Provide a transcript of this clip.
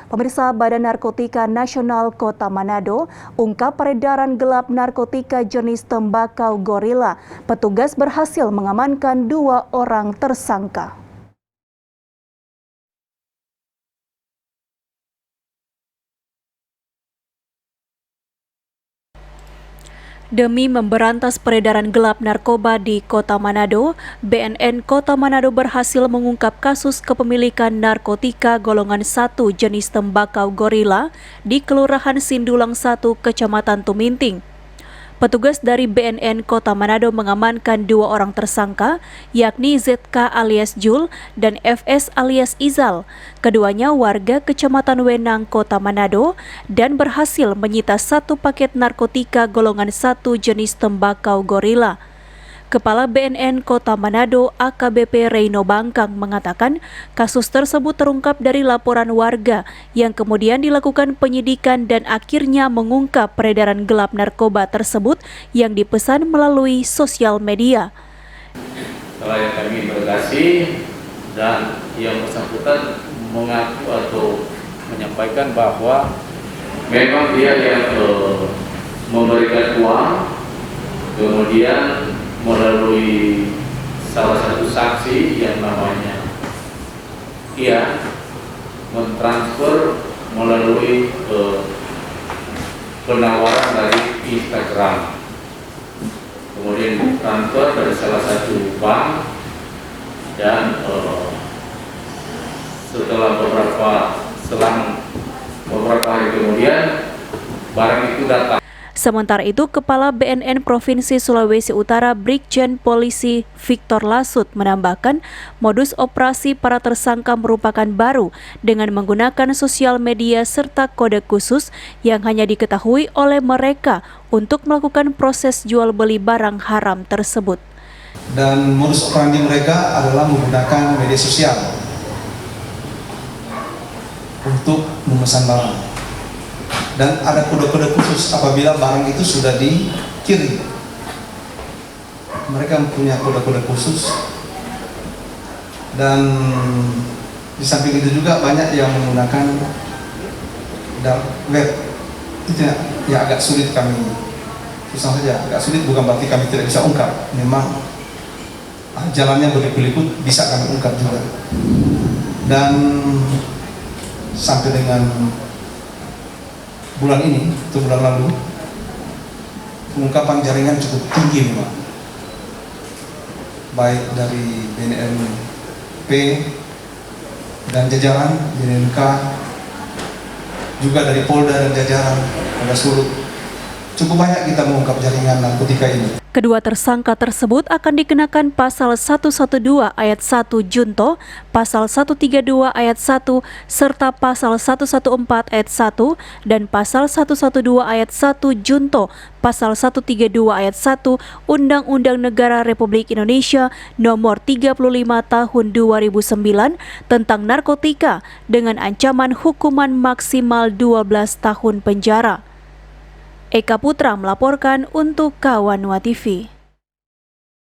Pemirsa, Badan Narkotika Nasional Kota Manado ungkap peredaran gelap narkotika jenis tembakau gorila. Petugas berhasil mengamankan 2 orang tersangka. Demi memberantas peredaran gelap narkoba di Kota Manado, BNN Kota Manado berhasil mengungkap kasus kepemilikan narkotika golongan 1 jenis tembakau gorila di Kelurahan Sindulang 1, Kecamatan Tuminting. Petugas dari BNN Kota Manado mengamankan 2 orang tersangka, yakni ZK alias Jul dan FS alias Izal. Keduanya warga Kecamatan Wenang, Kota Manado, dan berhasil menyita 1 paket narkotika golongan 1 jenis tembakau gorila. Kepala BNN Kota Manado AKBP Reino Bangkang mengatakan kasus tersebut terungkap dari laporan warga yang kemudian dilakukan penyidikan dan akhirnya mengungkap peredaran gelap narkoba tersebut yang dipesan melalui sosial media. Setelah yang kami interogasi dan yang bersangkutan mengaku atau menyampaikan bahwa memang dia yang memberikan uang, kemudian melalui salah satu saksi yang namanya ia mentransfer melalui penawaran dari Instagram, kemudian transfer dari salah satu bank, dan selang beberapa hari kemudian barang itu datang. Sementara itu, Kepala BNN Provinsi Sulawesi Utara Brigjen Polisi Victor Lasut menambahkan modus operasi para tersangka merupakan baru dengan menggunakan sosial media serta kode khusus yang hanya diketahui oleh mereka untuk melakukan proses jual beli barang haram tersebut. Dan modus operandi mereka adalah menggunakan media sosial untuk memesan barang. Dan ada kode-kode khusus apabila barang itu sudah dikirim. Mereka punya kode-kode khusus. Dan di samping itu juga banyak yang menggunakan dark web. Itu ya agak sulit kami. Susah saja, agak sulit bukan berarti kami tidak bisa ungkap. Memang jalannya berliku-liku bisa kami ungkap juga. Dan sampai dengan bulan ini atau bulan lalu pengungkapan jaringan cukup tinggi memang, baik dari BNNP dan jajaran BNNK, juga dari Polda dan jajaran Polda Sulut. Cukup banyak kita mengungkap jaringan narkotika ini. Kedua tersangka tersebut akan dikenakan pasal 112 ayat 1 Junto, pasal 132 ayat 1, serta pasal 114 ayat 1 dan pasal 112 ayat 1 Junto, pasal 132 ayat 1 Undang-Undang Negara Republik Indonesia Nomor 35 Tahun 2009 tentang narkotika dengan ancaman hukuman maksimal 12 tahun penjara. Eka Putra melaporkan untuk Kawanwa TV.